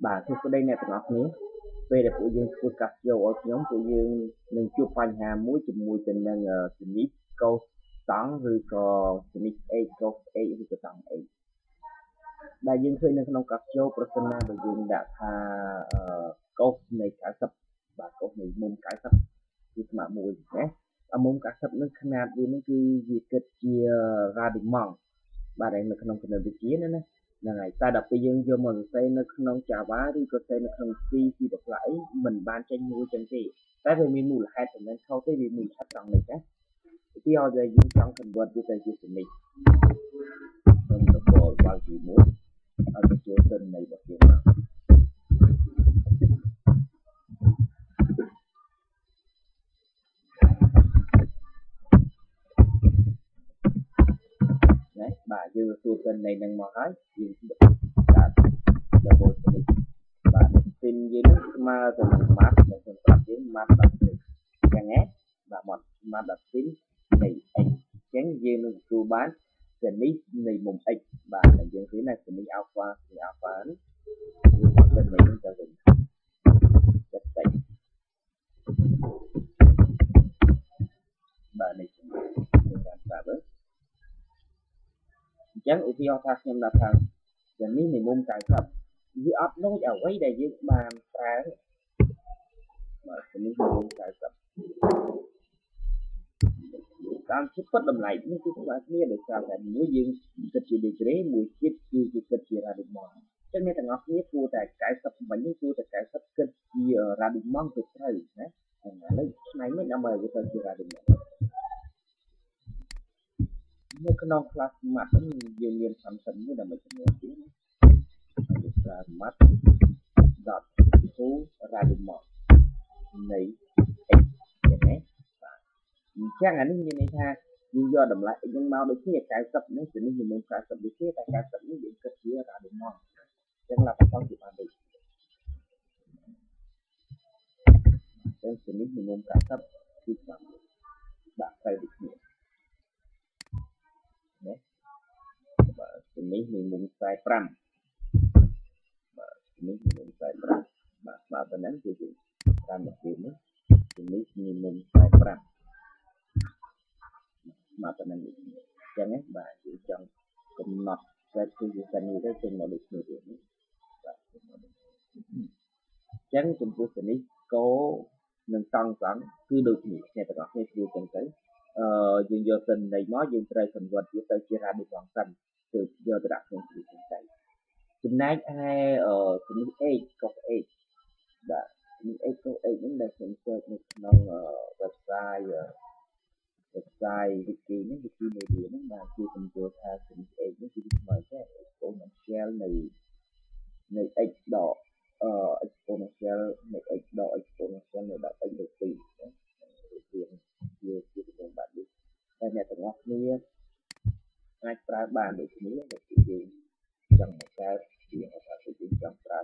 បាទគឺស្ដីអ្នកទាំងអស់គ្នាពេលដែលពួកយើងធ្វើការយកឲ្យខ្ញុំពួកយើងនឹងជួបបញ្ហាមួយជាមួយទៅនឹងជំនិះកោសតង់ឬក៏ជំនិះអេកកោសអេកឬក៏តង់អេកដែលយើងឃើញនៅក្នុងកាសយោប្រសិនណាបើយើងដាក់ថាកោសនៃ90បាទកោសនៃមុំ90គឺស្មើ1ណាមុំ90នឹងຂະຫນាតវានឹងគឺវាគិតជា radimon បាទនៅក្នុងគណិតវិទ្យាណាហ្នឹងហើយតែដល់ពេលយើងយកមកសរសេរនៅក្នុង Java ឬក៏សរសេរនៅក្នុង C បផ្លាក់អីមិនបានចេញមួយចឹងទេតែវាមានមូលហេតុមិនមែនខុសទេវាមូលហេតុត្រង់នេះណាឧទាហរណ៍ដែលយើងចង់ convert វាទៅជាសនិចខ្ញុំទៅបើកជាមួយឲ្យបញ្ចូលទិន្នន័យរបស់យើងមកណាបាទយើងទទួលទិន្នន័យនឹងមកហើយយើងដាក់ double sniff បាទ spin យើងនឹងស្មើទៅនឹង map ដែលខ្ញុំប្រាប់យើង map.spin ចឹងណាបាទមក map.spin នៃ x ចឹងយើងនឹងទទួលបានសនិះនៃមុំ x បាទហើយយើងឃើញណាសនិះ alpha នេះវាមកទិន្នន័យនឹងទៅវិញចិត្តតិចបាទនេះខ្ញុំបានប្រាប់អញ្ចឹងឧទាហរណ៍ថាខ្ញុំដាក់ថាសនិះនៃមុំ90វាអត់ដូចអ្វីដែលយើងបានប្រើបាទសនិះនៃមុំ90តាមជាពិតតម្លៃនេះគឺស្មើគ្នាដោយសារតែមួយយើងគិតជា degree មួយទៀតគឺគិតជា radimon អញ្ចឹងអ្នកទាំងអស់គ្នាគួរតែ90មិញនេះគួរតែ90គិតជា radimon ទៅត្រូវណាឥឡូវឆ្នៃមិនដើម្បីឲ្យវាទៅជា radimon នៅក្នុង class math យើងមាន function មួយដើម្បីចំនួនទៀតណា class math dot to radimon នៃ x ចឹងណាបាទអញ្ចឹងអានេះមានន័យថាយើងយកតម្លៃ x នឹងមកដូចគ្នា90នេះទៅនេះចំនួន90ដូចគ្នាតែ90នេះយើងគិតជា radimon អញ្ចឹងលក្ខខណ្ឌគឺបានដូចគ្នាអញ្ចឹងទៅនេះចំនួន90គឺស្មើបាទត្រូវដូចគ្នាណាបាទទៅនេះមានមុំ45បាទនេះមុំ45បាទស្មើប៉ុណ្ណឹងគឺតាមមកទៀតនេះទៅនេះមានមុំ45មកប៉ុណ្ណឹងដូចគ្នាអញ្ចឹងណាបាទយើងចង់កំណត់តែគឺវាសិននេះទៅចេញមកដូចគ្នាទៀតនេះបាទអញ្ចឹងចំពោះទៅនេះកោនិងតង់គឺដូចគ្នាអ្នកទាំងអស់គ្នាធ្វើចឹងទៅយើងយកទិន្នន័យមកយើងត្រូវ convert វាទៅជា radimon សិនទើបយកទៅដាក់ក្នុងគ្រូចឹងទៅចំណែកឯជំនិះ x កុស x បាទជំនិះ x កុស x ហ្នឹងដែលខ្ញុំ search នៅក្នុងwebsite wiki នេះ Wikimedia ហ្នឹងបាទគឺបញ្ចូលថាជំនិះ x នេះគឺស្មើតែ exponential នៃ x ដកexponential នៃ x ដក exponential នៃ 10x លើ2ណាវាជាចំនួនបែបនេះតែអ្នកទាំងអស់គ្នាអាចប្រើបានដូចគ្នាដូចជាយើងចង់បង្កើតជាថាយើងចង់ប្រើ x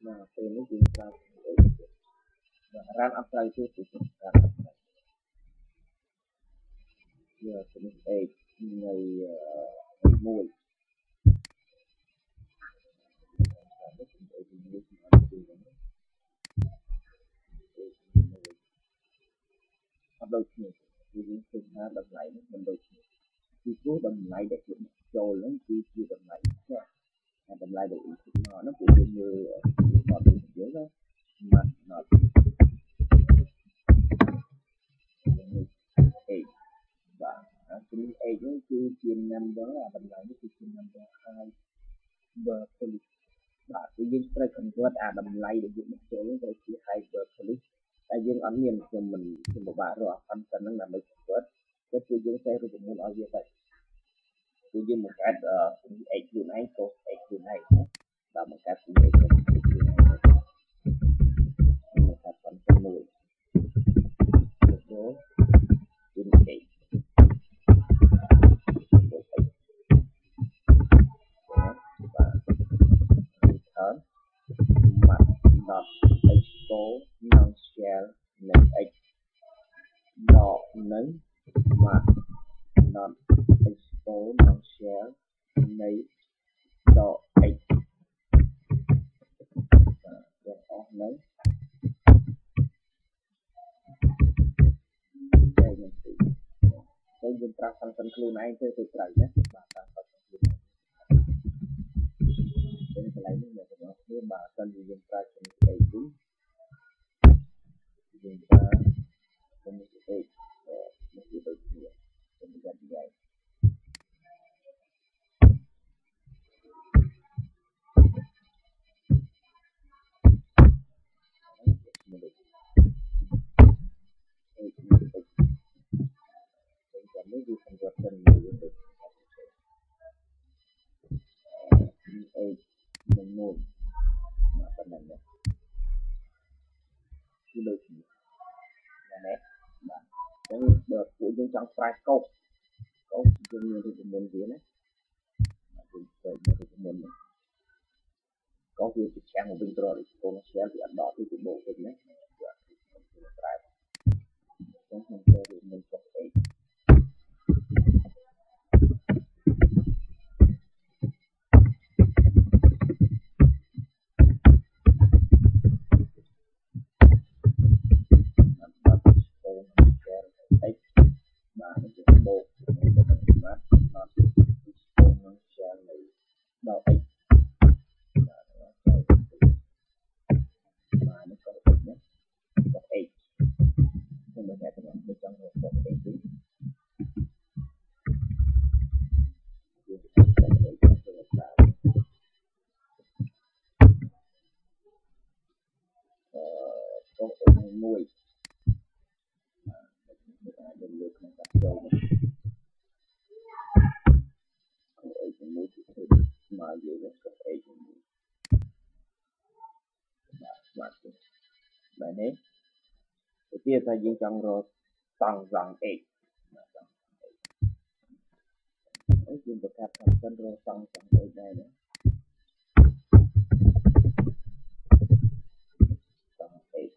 ណាពេលនេះយើងប្រើ x បាទរានអត់ត្រូវទេគឺរានអត់ត្រូវយកជំនិះ x នៃ1អត់ដូចគ្នាគឺយើងឃើញថាតម្លៃនេះមិនដូចគ្នាពីព្រោះតម្លៃដែលគេចូលហ្នឹងគឺជាតម្លៃផ្ទះហើយតម្លៃដែល input មកហ្នឹងពួកយើងមើលអត់ដូចគ្នាណាមិនអត់8បាទជំនិះ 8 នេះគឺជា number អាតម្លៃនេះគឺជា number high police បាទគឺយើងត្រូវ convert អាតម្លៃដែលយើងបញ្ចូលហ្នឹងទៅជា hyper police តែយើងអត់មានខ្ញុំមិនពិបាករកអា function ហ្នឹងដើម្បី convert តែគឺយើងតែរូបមន្តឲ្យវាទៅគឺយើងបង្កើតជំនិះ x ខ្លួនឯងកុស x ខ្លួនឯងណាបាទបង្កើតជំនិះ x ខ្លួនឯងបង្កើត function មួយចូលជំនិះ x បាទ return mặt dot export non shell nâng x dot nâng mặt dot export non shell nâng dot x dot nâng đây mình tự đây dùng tra phân phân luôn này tôi tự trả nhé và tra phân luôn đây cái này mình phải nói với bà cần dùng tra phân cái gì dùng tra phân cái một cái đầu tiên mình làm như vậy nếu như thành quả thân người được mình ngồi mà phần này này cái đôi khi là nét mà cái đợt của dân trong price câu dân như thì mình gì đấy mà chúng tôi như thì mình có việc thì sang một bên rồi con sẽ bị ăn đỏ thì bộ cái nhé không thì mình có thể mà nó sẽ bộ mình có thể mát nó sẽ đau ấy mà nó có thể nhé có ấy không có thể các bạn bên trong một cái thứ có nuôi đừng được không đặt đầu có ấy cũng nuôi mà về nó có ấy cũng nuôi mà bài này đầu tiên ta dùng trong rồi tăng rằng ấy ấy dùng một cách thành phần rồi tăng rằng ấy này nữa tăng ấy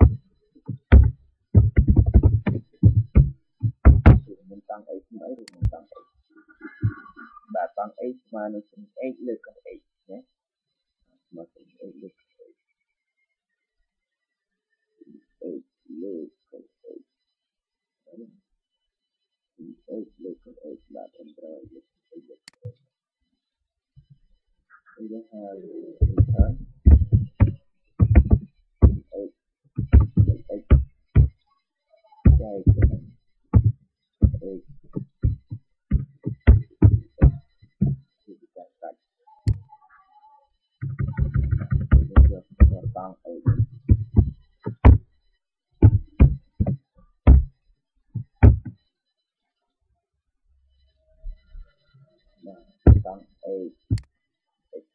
mình tăng ấy mấy rồi mình tăng ấy và tăng ấy mà nó cũng ấy được cái ấy nhé mà cũng ấy được ấy được cái ấy ấy được cái ấy là thành rồi được ấy được ấy thứ hai là ấy ấy cái ấy tăng ấy tăng ấy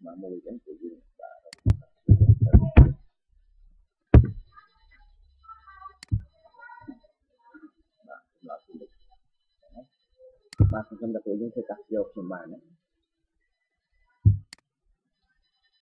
mà mùi đến từ gì và là mà không đặt tuổi những thứ cắt dầu thì mà